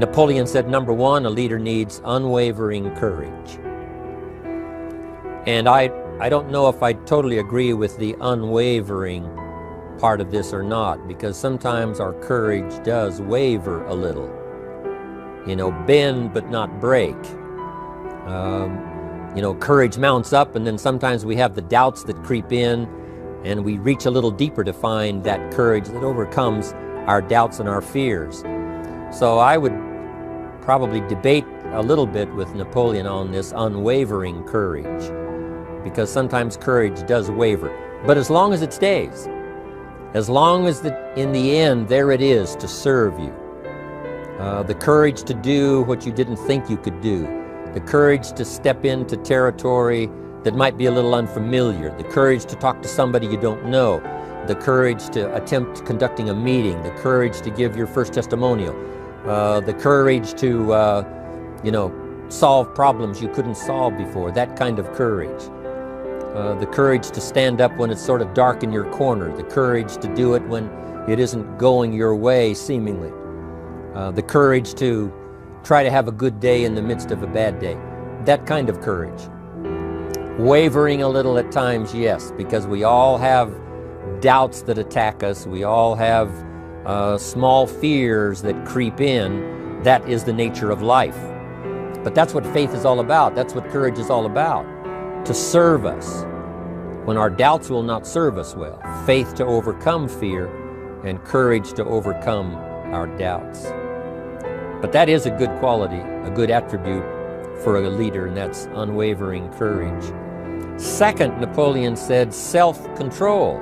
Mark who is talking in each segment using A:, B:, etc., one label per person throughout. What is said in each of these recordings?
A: Napoleon said, number one, a leader needs unwavering courage. And I don't know if I totally agree with the unwavering part of this or not, because sometimes our courage does waver a little. You know, bend but not break. You know, courage mounts up, and then sometimes we have the doubts that creep in, and we reach a little deeper to find that courage that overcomes our doubts and our fears. So I would probably debate a little bit with Napoleon on this unwavering courage, because sometimes courage does waver. But as long as it stays, as long as in the end there it is to serve you, the courage to do what you didn't think you could do, the courage to step into territory that might be a little unfamiliar, the courage to talk to somebody you don't know, the courage to attempt conducting a meeting, the courage to give your first testimonial, the courage to, you know, solve problems you couldn't solve before, that kind of courage. The courage to stand up when it's sort of dark in your corner, the courage to do it when it isn't going your way, seemingly. The courage to try to have a good day in the midst of a bad day, that kind of courage. Wavering a little at times, yes, because we all have doubts that attack us, we all have small fears that creep in. That is the nature of life. But that's what faith is all about, that's what courage is all about. To serve us when our doubts will not serve us well. Faith to overcome fear, and courage to overcome our doubts. But that is a good quality, a good attribute for a leader, and that's unwavering courage. Second, Napoleon said, self-control.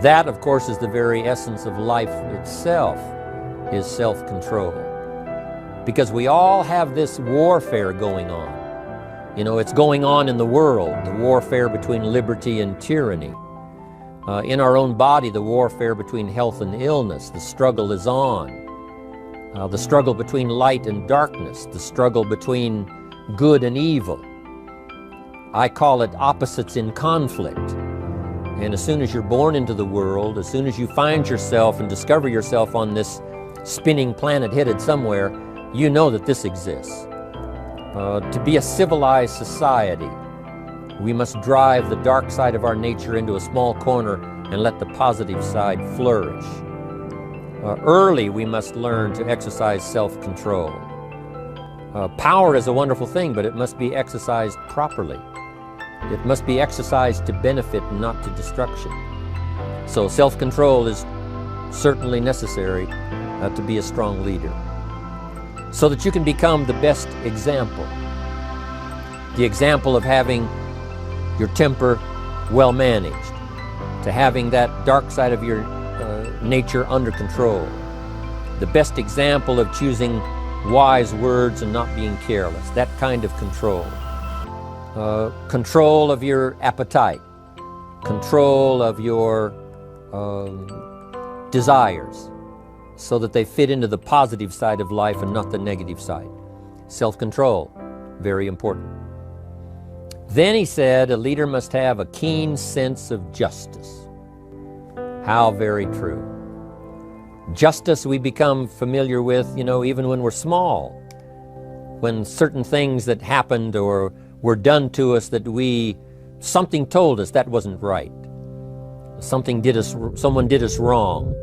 A: That, of course, is the very essence of life itself, is self-control. Because we all have this warfare going on. You know, it's going on in the world, the warfare between liberty and tyranny. In our own body, the warfare between health and illness, the struggle is on. The struggle between light and darkness, the struggle between good and evil. I call it opposites in conflict. And as soon as you're born into the world, as soon as you find yourself and discover yourself on this spinning planet headed somewhere, you know that this exists. To be a civilized society, we must drive the dark side of our nature into a small corner and let the positive side flourish. Early, we must learn to exercise self-control. Power is a wonderful thing, but it must be exercised properly. It must be exercised to benefit and not to destruction. So self-control is certainly necessary to be a strong leader, so that you can become the best example. The example of having your temper well managed, to having that dark side of your nature under control. The best example of choosing wise words and not being careless, that kind of control. Control of your appetite, control of your desires, so that they fit into the positive side of life and not the negative side. Self-control, very important. Then he said, a leader must have a keen sense of justice. How very true. Justice we become familiar with, you know, even when we're small. When certain things that happened or were done to us that something told us that wasn't right. Someone did us wrong.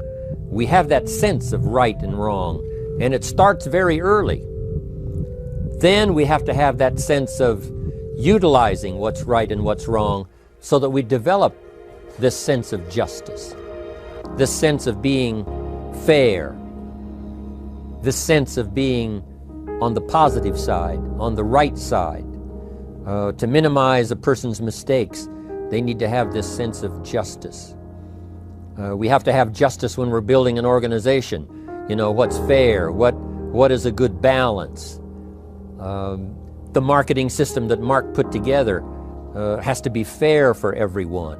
A: We have that sense of right and wrong, and it starts very early. Then we have to have that sense of utilizing what's right and what's wrong, so that we develop this sense of justice, this sense of being fair, this sense of being on the positive side, on the right side. To minimize a person's mistakes, they need to have this sense of justice. We have to have justice when we're building an organization. You know, what's fair, what is a good balance. The marketing system that Mark put together has to be fair for everyone.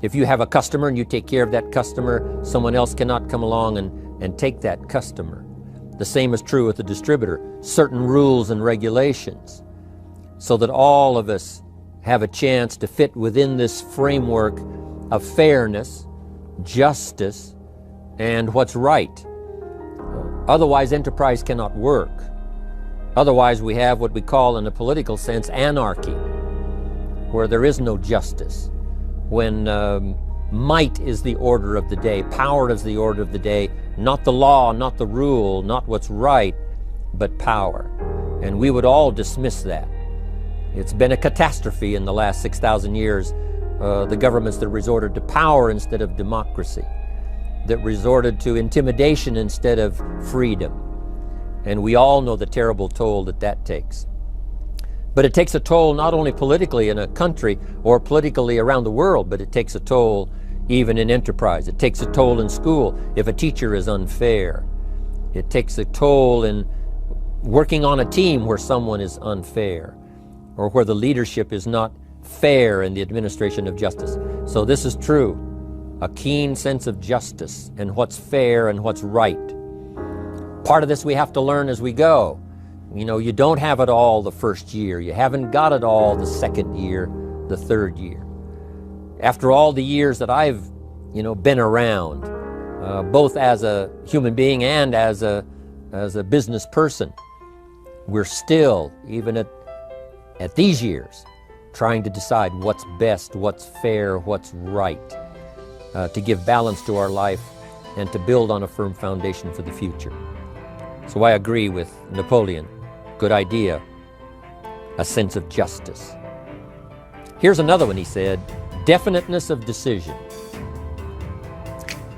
A: If you have a customer and you take care of that customer, someone else cannot come along and take that customer. The same is true with the distributor. Certain rules and regulations, so that all of us have a chance to fit within this framework of fairness, justice, and what's right. Otherwise, enterprise cannot work. Otherwise, we have what we call, in a political sense, anarchy, where there is no justice, when might is the order of the day, power is the order of the day, not the law, not the rule, not what's right, but power. And we would all dismiss that. It's been a catastrophe in the last 6,000 years, the governments that resorted to power instead of democracy, that resorted to intimidation instead of freedom. And we all know the terrible toll that that takes. But it takes a toll not only politically in a country or politically around the world, but it takes a toll even in enterprise. It takes a toll in school if a teacher is unfair. It takes a toll in working on a team where someone is unfair, or where the leadership is not fair in the administration of justice. So this is true, a keen sense of justice and what's fair and what's right. Part of this we have to learn as we go. You know, you don't have it all the first year. You haven't got it all the second year, the third year. After all the years that I've, been around, both as a human being and as a business person, we're still, even at these years, trying to decide what's best, what's fair, what's right, to give balance to our life and to build on a firm foundation for the future. So I agree with Napoleon. Good idea. A sense of justice. Here's another one, he said. Definiteness of decision.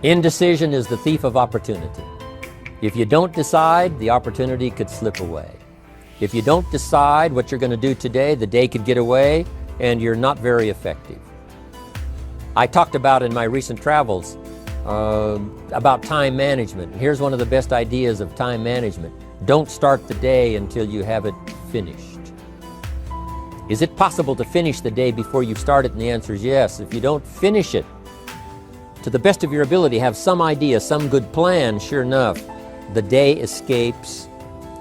A: Indecision is the thief of opportunity. If you don't decide, the opportunity could slip away. If you don't decide what you're going to do today, the day could get away and you're not very effective. I talked about in my recent travels about time management. Here's one of the best ideas of time management. Don't start the day until you have it finished. Is it possible to finish the day before you start it? And the answer is yes. If you don't finish it to the best of your ability, have some idea, some good plan, sure enough, the day escapes.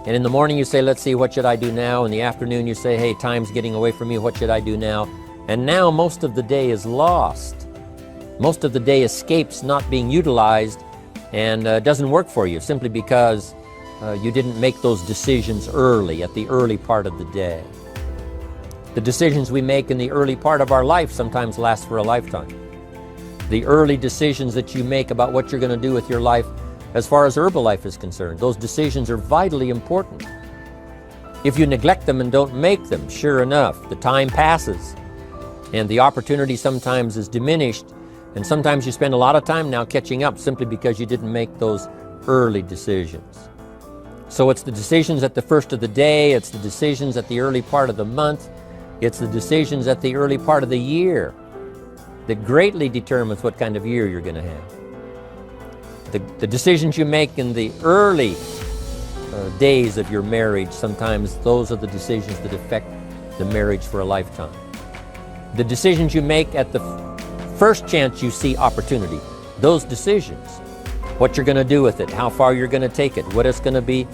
A: And in the morning you say, let's see, what should I do now? In the afternoon you say, hey, time's getting away from me, what should I do now? And now most of the day is lost. Most of the day escapes not being utilized and doesn't work for you simply because you didn't make those decisions early, at the early part of the day. The decisions we make in the early part of our life sometimes last for a lifetime. The early decisions that you make about what you're going to do with your life as far as herbalife is concerned, those decisions are vitally important. If you neglect them and don't make them, sure enough, the time passes and the opportunity sometimes is diminished. And sometimes you spend a lot of time now catching up simply because you didn't make those early decisions. So it's the decisions at the first of the day, it's the decisions at the early part of the month, it's the decisions at the early part of the year that greatly determines what kind of year you're going to have. The decisions you make in the early days of your marriage, sometimes those are the decisions that affect the marriage for a lifetime. The decisions you make at the first chance you see opportunity, those decisions, what you're going to do with it, how far you're going to take it, what it's going to be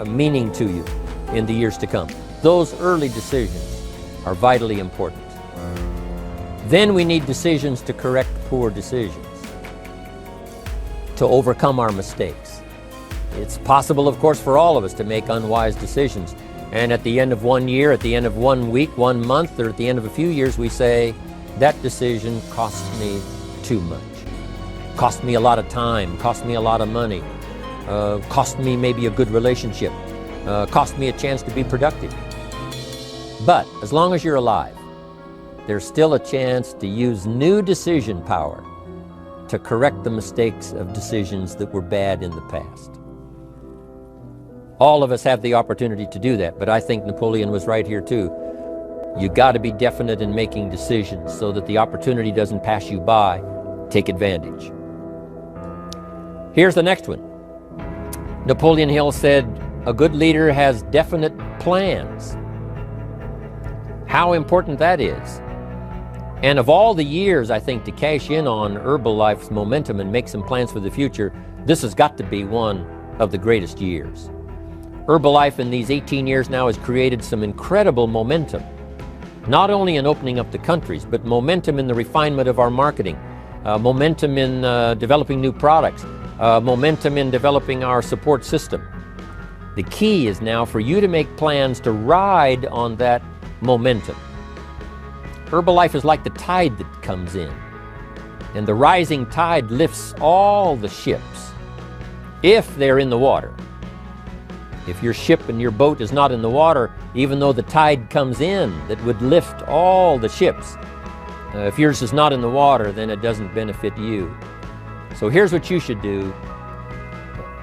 A: meaning to you in the years to come. Those early decisions are vitally important. Then we need decisions to correct poor decisions, to overcome our mistakes. It's possible, of course, for all of us to make unwise decisions. And at the end of one year, at the end of 1 week, 1 month, or at the end of a few years, we say, that decision cost me too much. Cost me a lot of time, cost me a lot of money, cost me maybe a good relationship, cost me a chance to be productive. But as long as you're alive, there's still a chance to use new decision power to correct the mistakes of decisions that were bad in the past. All of us have the opportunity to do that, but I think Napoleon was right here too. You got to be definite in making decisions so that the opportunity doesn't pass you by. Take advantage. Here's the next one. Napoleon Hill said, a good leader has definite plans. How important that is. And of all the years, I think, to cash in on Herbalife's momentum and make some plans for the future, this has got to be one of the greatest years. Herbalife in these 18 years now has created some incredible momentum. Not only in opening up the countries, but momentum in the refinement of our marketing, momentum in developing new products, momentum in developing our support system. The key is now for you to make plans to ride on that momentum. Herbalife is like the tide that comes in, and the rising tide lifts all the ships if they're in the water. If your ship and your boat is not in the water, even though the tide comes in that would lift all the ships, if yours is not in the water, then it doesn't benefit you. So here's what you should do.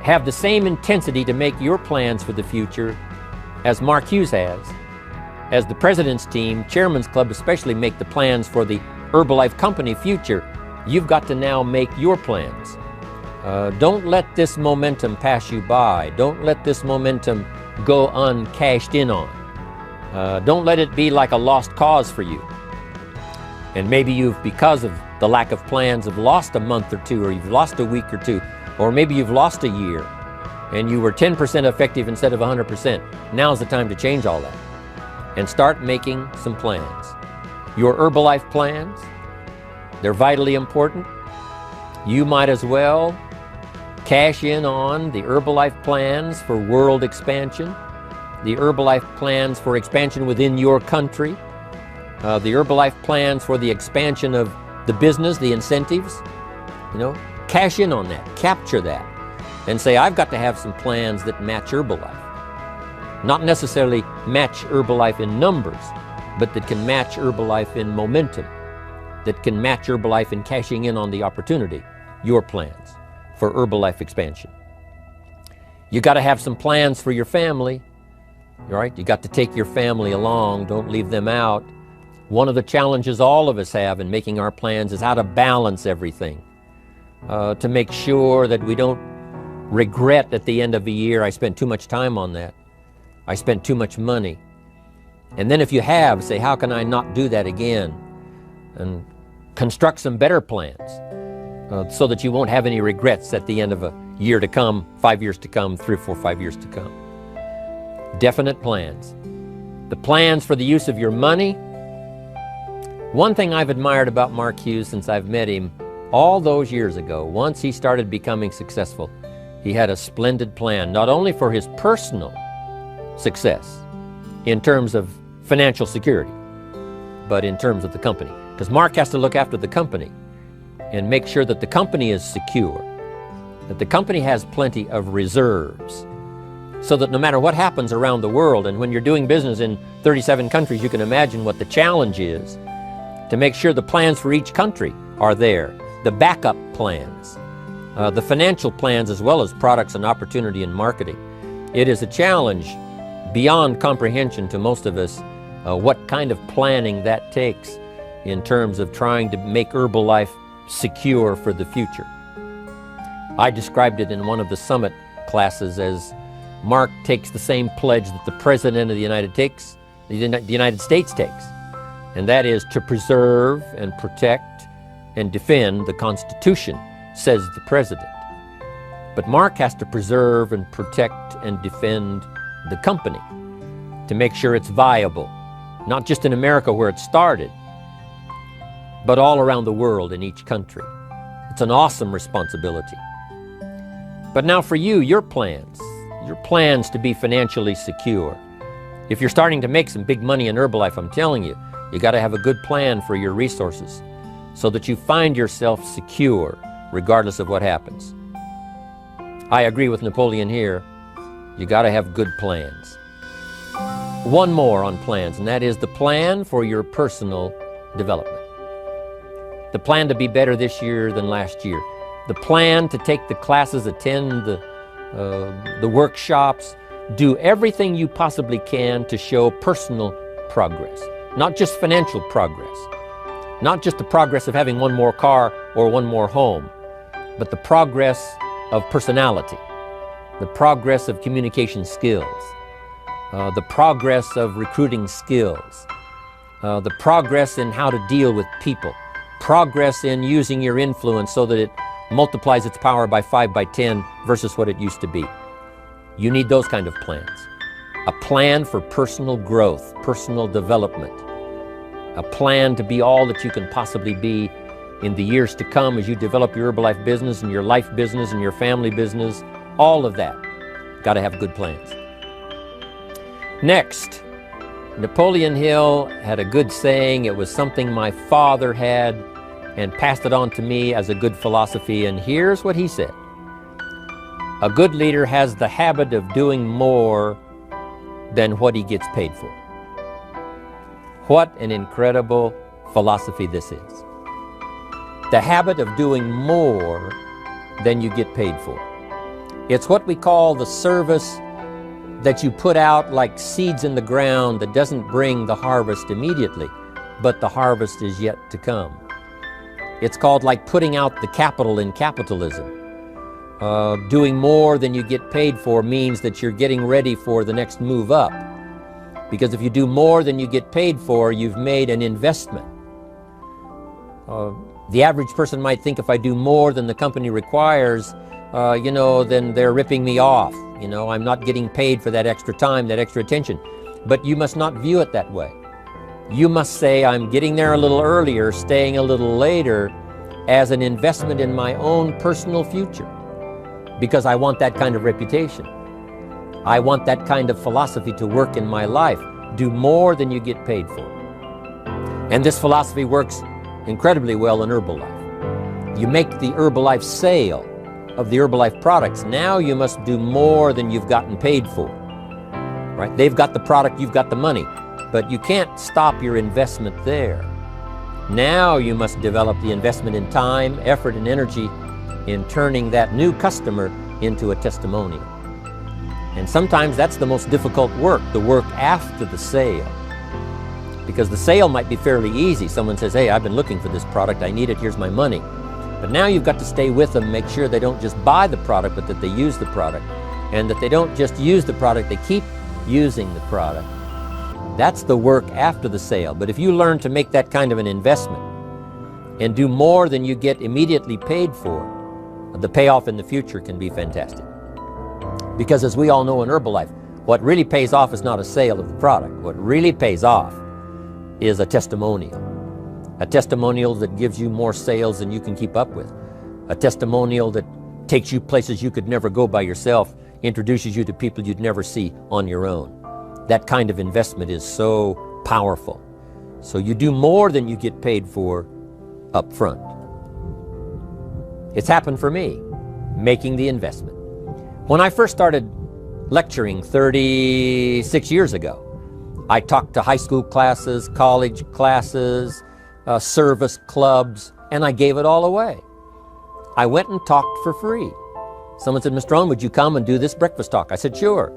A: Have the same intensity to make your plans for the future as Mark Hughes has. As the President's Team, Chairman's Club especially, make the plans for the Herbalife Company future, you've got to now make your plans. Don't let this momentum pass you by. Don't let this momentum go uncashed in on. Don't let it be like a lost cause for you. And maybe you've, because of the lack of plans, have lost a month or two, or you've lost a week or two, or maybe you've lost a year, and you were 10% effective instead of 100%. Now's the time to change all that and start making some plans. Your Herbalife plans, they're vitally important. You might as well cash in on the Herbalife plans for world expansion, the Herbalife plans for expansion within your country, the Herbalife plans for the expansion of the business, the incentives. Cash in on that, capture that, and say, I've got to have some plans that match Herbalife. Not necessarily match Herbalife in numbers, but that can match Herbalife in momentum, that can match Herbalife in cashing in on the opportunity, your plans for Herbalife expansion. You got to have some plans for your family, right? You got to take your family along, don't leave them out. One of the challenges all of us have in making our plans is how to balance everything, to make sure that we don't regret at the end of a year, I spent too much time on that. I spent too much money. And then if you have, say, how can I not do that again? And construct some better plans so that you won't have any regrets at the end of a year to come, 5 years to come, 3 or 4, 5 years to come. Definite plans. The plans for the use of your money. One thing I've admired about Mark Hughes since I've met him all those years ago, once he started becoming successful, he had a splendid plan, not only for his personal success in terms of financial security, but in terms of the company. Because Mark has to look after the company and make sure that the company is secure, that the company has plenty of reserves, so that no matter what happens around the world, and when you're doing business in 37 countries, you can imagine what the challenge is to make sure the plans for each country are there, the backup plans, the financial plans, as well as products and opportunity and marketing. It is a challenge beyond comprehension to most of us, what kind of planning that takes in terms of trying to make Herbalife secure for the future. I described it in one of the summit classes as Mark takes the same pledge that the President of the United States takes, and that is to preserve and protect and defend the Constitution, says the President. But Mark has to preserve and protect and defend the company to make sure it's viable, not just in America where it started, but all around the world in each country. It's an awesome responsibility. But now for you, your plans to be financially secure. If you're starting to make some big money in Herbalife, I'm telling you, you got to have a good plan for your resources so that you find yourself secure regardless of what happens. I agree with Napoleon here. You got to have good plans. One more on plans, and that is the plan for your personal development. The plan to be better this year than last year. The plan to take the classes, attend the workshops, do everything you possibly can to show personal progress. Not just financial progress, not just the progress of having one more car or one more home, but the progress of personality, the progress of communication skills, the progress of recruiting skills, the progress in how to deal with people, progress in using your influence so that it multiplies its power by 5 by 10 versus what it used to be. You need those kind of plans. A plan for personal growth, personal development, a plan to be all that you can possibly be in the years to come as you develop your Herbalife business and your life business and your family business, all of that. Got to have good plans. Next, Napoleon Hill had a good saying. It was something my father had and passed it on to me as a good philosophy, and here's what he said. A good leader has the habit of doing more than what he gets paid for. What an incredible philosophy this is. The habit of doing more than you get paid for. It's what we call the service that you put out like seeds in the ground that doesn't bring the harvest immediately, but the harvest is yet to come. It's called like putting out the capital in capitalism. Doing more than you get paid for means that you're getting ready for the next move up. Because if you do more than you get paid for, you've made an investment. The average person might think if I do more than the company requires, then they're ripping me off. I'm not getting paid for that extra time, that extra attention. But you must not view it that way. You must say, I'm getting there a little earlier, staying a little later, as an investment in my own personal future. Because I want that kind of reputation. I want that kind of philosophy to work in my life. Do more than you get paid for. And this philosophy works incredibly well in Herbalife. You make the Herbalife sale of the Herbalife products. Now you must do more than you've gotten paid for. Right? They've got the product, you've got the money. But you can't stop your investment there. Now you must develop the investment in time, effort, and energy in turning that new customer into a testimonial. And sometimes that's the most difficult work, the work after the sale. Because the sale might be fairly easy. Someone says, hey, I've been looking for this product, I need it, here's my money. But now you've got to stay with them, make sure they don't just buy the product, but that they use the product. And that they don't just use the product, they keep using the product. That's the work after the sale. But if you learn to make that kind of an investment and do more than you get immediately paid for, the payoff in the future can be fantastic. Because as we all know in Herbalife, what really pays off is not a sale of the product. What really pays off is a testimonial. A testimonial that gives you more sales than you can keep up with. A testimonial that takes you places you could never go by yourself, introduces you to people you'd never see on your own. That kind of investment is so powerful. So you do more than you get paid for up front. It's happened for me, making the investment. When I first started lecturing 36 years ago, I talked to high school classes, college classes, service clubs, and I gave it all away. I went and talked for free. Someone said, Mr. Rohn, would you come and do this breakfast talk? I said, sure.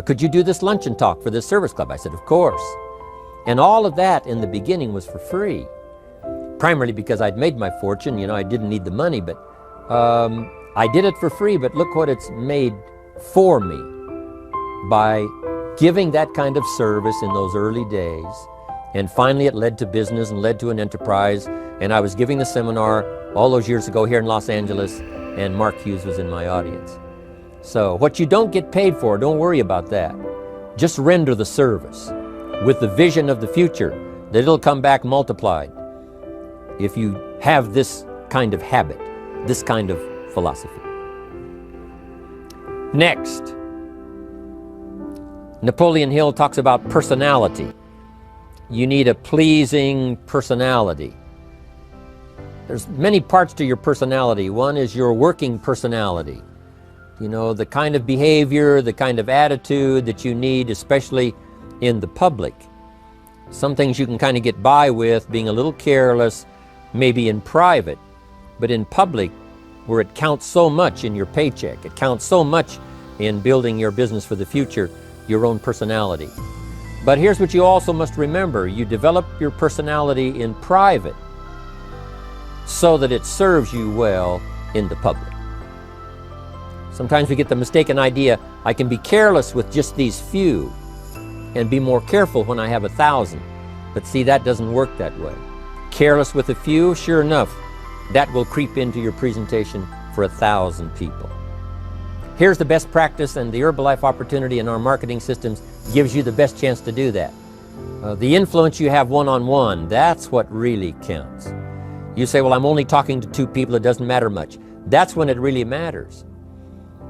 A: Could you do this luncheon talk for this service club? I said, of course. And all of that in the beginning was for free. Primarily because I'd made my fortune, I didn't need the money, but I did it for free, but look what it's made for me by giving that kind of service in those early days. And finally it led to business and led to an enterprise. And I was giving the seminar all those years ago here in Los Angeles, and Mark Hughes was in my audience. So what you don't get paid for, don't worry about that. Just render the service with the vision of the future that it'll come back multiplied if you have this kind of habit, this kind of philosophy. Next, Napoleon Hill talks about personality. You need a pleasing personality. There's many parts to your personality. One is your working personality. The kind of behavior, the kind of attitude that you need, especially in the public. Some things you can kind of get by with, being a little careless, maybe in private, but in public, where it counts so much in your paycheck, it counts so much in building your business for the future, your own personality. But here's what you also must remember. You develop your personality in private so that it serves you well in the public. Sometimes we get the mistaken idea, I can be careless with just these few and be more careful when I have 1,000. But see, that doesn't work that way. Careless with a few, sure enough, that will creep into your presentation for 1,000 people. Here's the best practice, and the Herbalife opportunity in our marketing systems gives you the best chance to do that. The influence you have one-on-one, that's what really counts. You say, well, I'm only talking to 2 people, it doesn't matter much. That's when it really matters.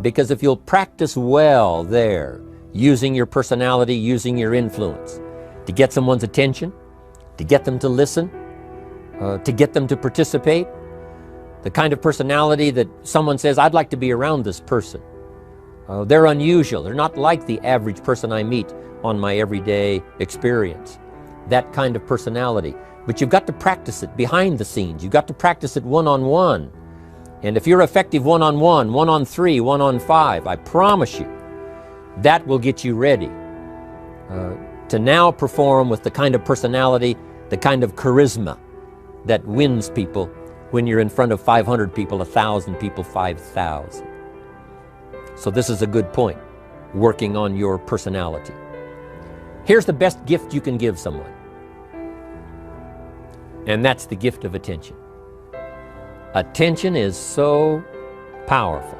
A: Because if you'll practice well there, using your personality, using your influence, to get someone's attention, to get them to listen, to get them to participate, the kind of personality that someone says, I'd like to be around this person. They're unusual. They're not like the average person I meet on my everyday experience. That kind of personality. But you've got to practice it behind the scenes. You've got to practice it one-on-one. And if you're effective one-on-one, 1-on-3, 1-on-5, I promise you, that will get you ready to now perform with the kind of personality, the kind of charisma that wins people when you're in front of 500 people, 1,000 people, 5,000. So this is a good point, working on your personality. Here's the best gift you can give someone, and that's the gift of attention. Attention is so powerful.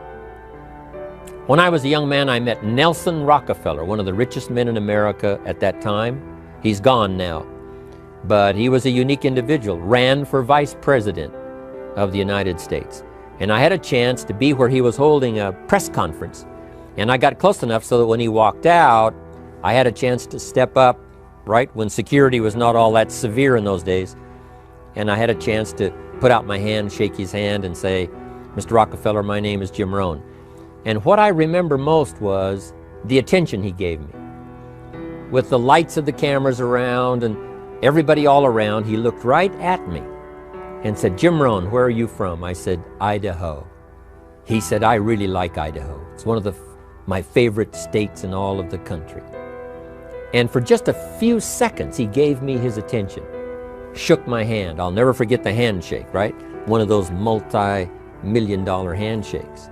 A: When I was a young man, I met Nelson Rockefeller, one of the richest men in America at that time. He's gone now, but he was a unique individual, ran for vice president of the United States. And I had a chance to be where he was holding a press conference. And I got close enough so that when he walked out, I had a chance to step up, right, when security was not all that severe in those days. And I had a chance to put out my hand, shake his hand, and say, Mr. Rockefeller, my name is Jim Rohn. And what I remember most was the attention he gave me. With the lights of the cameras around and everybody all around, he looked right at me and said, Jim Rohn, where are you from? I said, Idaho. He said, I really like Idaho. It's one of my favorite states in all of the country. And for just a few seconds, he gave me his attention, shook my hand. I'll never forget the handshake, right? One of those multi-million-dollar handshakes.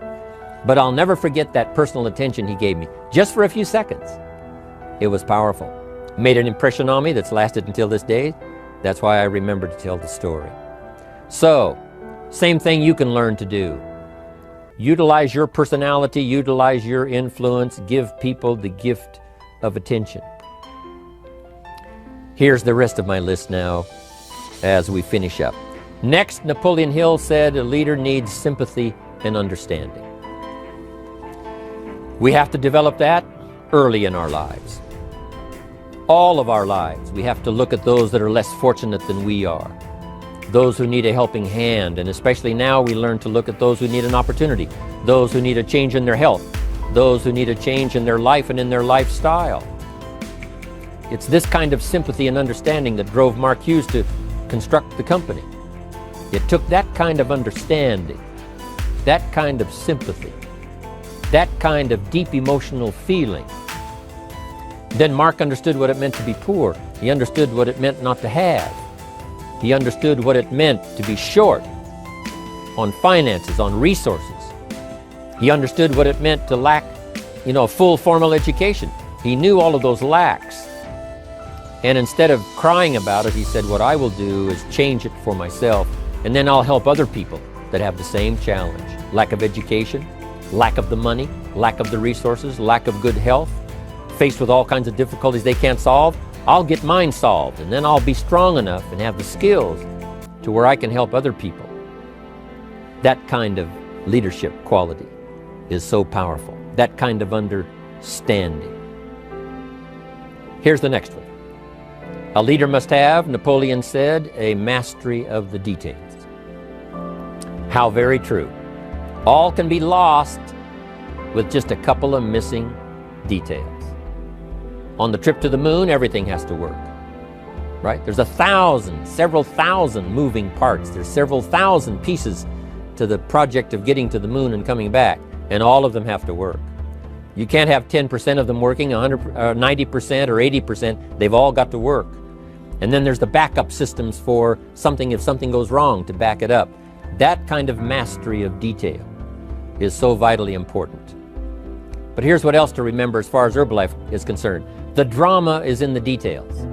A: But I'll never forget that personal attention he gave me, just for a few seconds. It was powerful. Made an impression on me that's lasted until this day. That's why I remember to tell the story. So, same thing you can learn to do. Utilize your personality, utilize your influence, give people the gift of attention. Here's the rest of my list now as we finish up. Next, Napoleon Hill said a leader needs sympathy and understanding. We have to develop that early in our lives. All of our lives, we have to look at those that are less fortunate than we are. Those who need a helping hand, and especially now we learn to look at those who need an opportunity, those who need a change in their health, those who need a change in their life and in their lifestyle. It's this kind of sympathy and understanding that drove Mark Hughes to construct the company. It took that kind of understanding, that kind of sympathy, that kind of deep emotional feeling. Then Mark understood what it meant to be poor. He understood what it meant not to have. He understood what it meant to be short on finances, on resources. He understood what it meant to lack, full formal education. He knew all of those lacks. And instead of crying about it, he said, what I will do is change it for myself, and then I'll help other people that have the same challenge. Lack of education, lack of the money, lack of the resources, lack of good health, faced with all kinds of difficulties they can't solve. I'll get mine solved, and then I'll be strong enough and have the skills to where I can help other people. That kind of leadership quality is so powerful. That kind of understanding. Here's the next one. A leader must have, Napoleon said, a mastery of the details. How very true. All can be lost with just a couple of missing details. On the trip to the moon, everything has to work, right? There's several thousand moving parts. There's several thousand pieces to the project of getting to the moon and coming back, and all of them have to work. You can't have 10% of them working, 90% or 80%. They've all got to work. And then there's the backup systems for something if something goes wrong to back it up. That kind of mastery of detail is so vitally important. But here's what else to remember as far as Herbalife is concerned. The drama is in the details.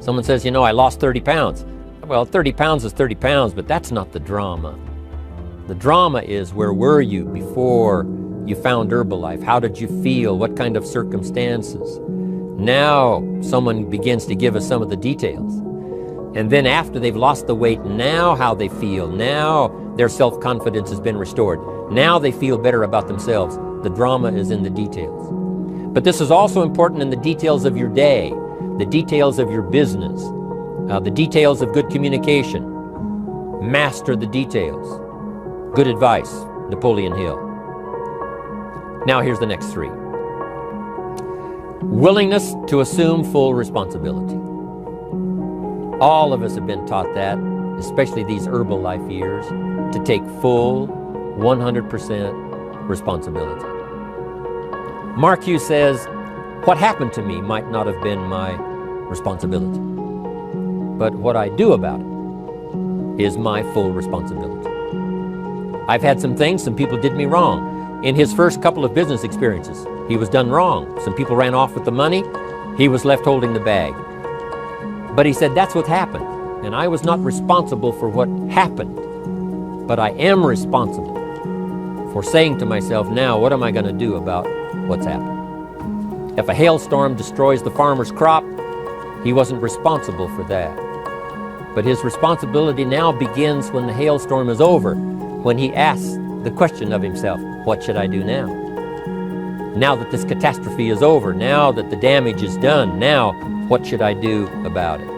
A: Someone says, I lost 30 pounds. Well, 30 pounds is 30 pounds, but that's not the drama. The drama is, where were you before you found Herbalife? How did you feel? What kind of circumstances? Now someone begins to give us some of the details. And then after they've lost the weight, now how they feel, now their self-confidence has been restored. Now they feel better about themselves. The drama is in the details. But this is also important in the details of your day, the details of your business, the details of good communication. Master the details. Good advice, Napoleon Hill. Now here's the next three. Willingness to assume full responsibility. All of us have been taught that, especially these Herbalife years, to take full 100% responsibility. Mark Hughes says, what happened to me might not have been my responsibility, but what I do about it is my full responsibility. I've had some things, some people did me wrong. In his first couple of business experiences, he was done wrong. Some people ran off with the money, he was left holding the bag. But he said, that's what happened, and I was not responsible for what happened, but I am responsible for saying to myself, now what am I going to do about what's happened? If a hailstorm destroys the farmer's crop, he wasn't responsible for that. But his responsibility now begins when the hailstorm is over, when he asks the question of himself, what should I do now? Now that this catastrophe is over, now that the damage is done, now what should I do about it?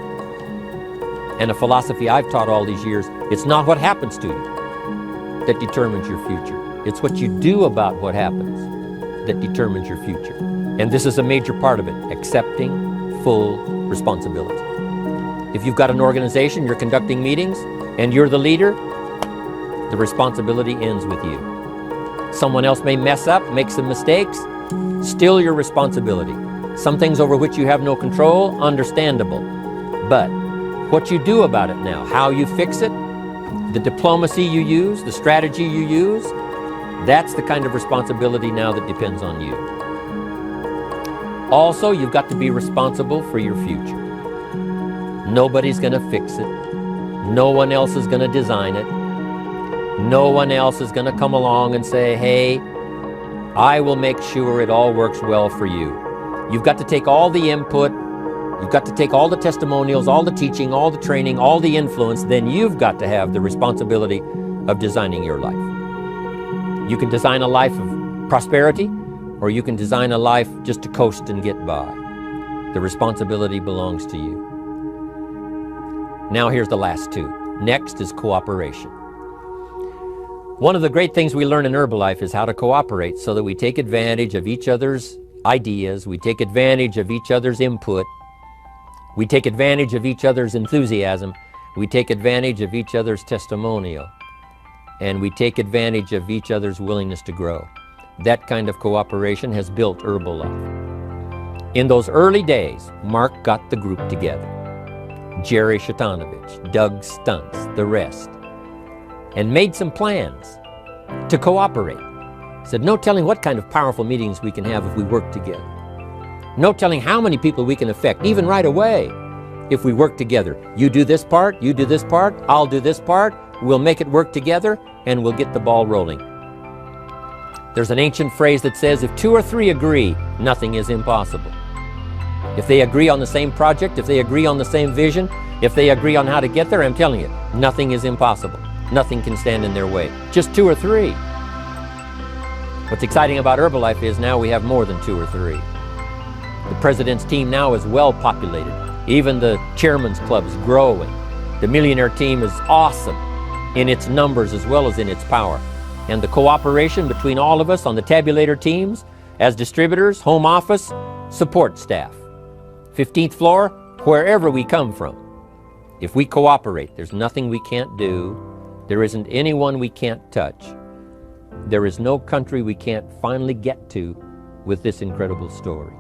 A: And a philosophy I've taught all these years, it's not what happens to you that determines your future. It's what you do about what happens that determines your future. And this is a major part of it, accepting full responsibility. If you've got an organization, you're conducting meetings, and you're the leader, the responsibility ends with you. Someone else may mess up, make some mistakes, still your responsibility. Some things over which you have no control, understandable. But what you do about it now, how you fix it, the diplomacy you use, the strategy you use, that's the kind of responsibility now that depends on you. Also, you've got to be responsible for your future. Nobody's going to fix it. No one else is going to design it. No one else is going to come along and say, hey, I will make sure it all works well for you. You've got to take all the input, you've got to take all the testimonials, all the teaching, all the training, all the influence, then you've got to have the responsibility of designing your life. You can design a life of prosperity, or you can design a life just to coast and get by. The responsibility belongs to you. Now here's the last two. Next is cooperation. One of the great things we learn in Herbalife is how to cooperate so that we take advantage of each other's ideas, we take advantage of each other's input, we take advantage of each other's enthusiasm, we take advantage of each other's testimonial, and we take advantage of each other's willingness to grow. That kind of cooperation has built Herbalife. In those early days, Mark got the group together. Jerry Shatanovich, Doug Stuntz, the rest, and made some plans to cooperate. Said, no telling what kind of powerful meetings we can have if we work together. No telling how many people we can affect, even right away, if we work together. You do this part, you do this part, I'll do this part, we'll make it work together, and we'll get the ball rolling. There's an ancient phrase that says, if two or three agree, nothing is impossible. If they agree on the same project, if they agree on the same vision, if they agree on how to get there, I'm telling you, nothing is impossible. Nothing can stand in their way. Just two or three. What's exciting about Herbalife is now we have more than two or three. The president's team now is well populated. Even the chairman's club is growing. The millionaire team is awesome in its numbers as well as in its power. And the cooperation between all of us on the tabulator teams, as distributors, home office, support staff, 15th floor, wherever we come from. If we cooperate, there's nothing we can't do. There isn't anyone we can't touch. There is no country we can't finally get to with this incredible story.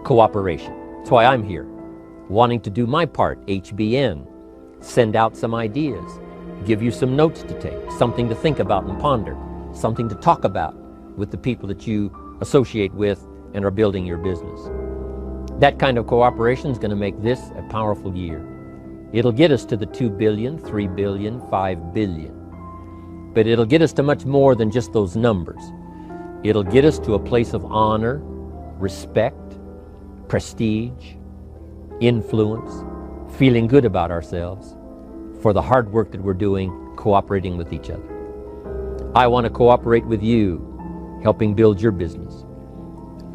A: Cooperation. That's why I'm here, wanting to do my part, HBN, send out some ideas, give you some notes to take, something to think about and ponder, something to talk about with the people that you associate with and are building your business. That kind of cooperation is going to make this a powerful year. It'll get us to the 2 billion, 3 billion, 5 billion. But it'll get us to much more than just those numbers. It'll get us to a place of honor, respect, prestige, influence, feeling good about ourselves for the hard work that we're doing, cooperating with each other. I want to cooperate with you, helping build your business.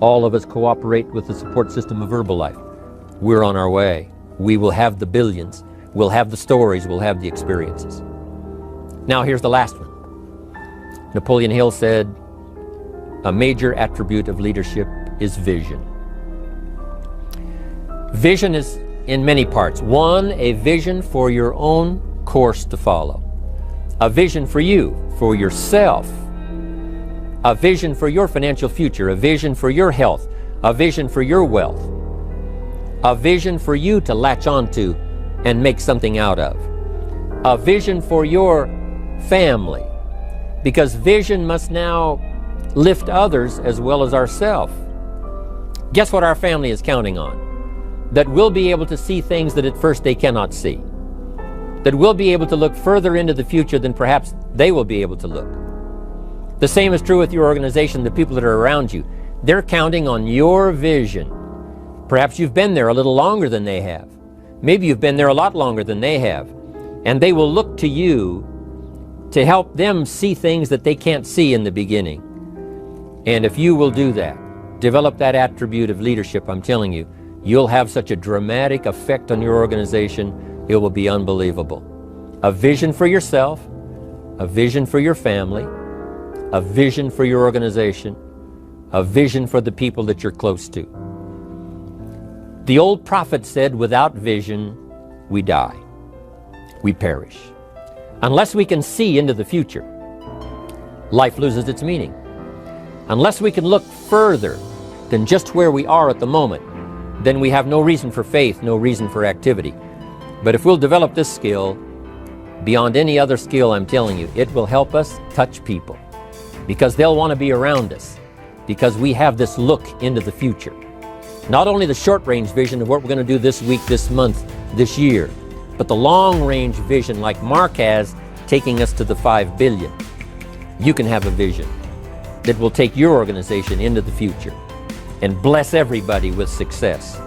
A: All of us cooperate with the support system of Herbalife. We're on our way. We will have the billions. We'll have the stories. We'll have the experiences. Now here's the last one. Napoleon Hill said, a major attribute of leadership is vision. Vision is in many parts. One, a vision for your own course to follow. A vision for you, for yourself. A vision for your financial future. A vision for your health. A vision for your wealth. A vision for you to latch onto and make something out of. A vision for your family. Because vision must now lift others as well as ourselves. Guess what our family is counting on? That we'll be able to see things that at first they cannot see. That we'll be able to look further into the future than perhaps they will be able to look. The same is true with your organization, the people that are around you. They're counting on your vision. Perhaps you've been there a little longer than they have. Maybe you've been there a lot longer than they have. And they will look to you to help them see things that they can't see in the beginning. And if you will do that, develop that attribute of leadership, I'm telling you, you'll have such a dramatic effect on your organization, it will be unbelievable. A vision for yourself, a vision for your family, a vision for your organization, a vision for the people that you're close to. The old prophet said, without vision, we die. We perish. Unless we can see into the future, life loses its meaning. Unless we can look further than just where we are at the moment, then we have no reason for faith, no reason for activity. But if we'll develop this skill, beyond any other skill, I'm telling you, it will help us touch people. Because they'll want to be around us. Because we have this look into the future. Not only the short-range vision of what we're going to do this week, this month, this year, but the long-range vision like Mark has, taking us to the 5 billion. You can have a vision that will take your organization into the future and bless everybody with success.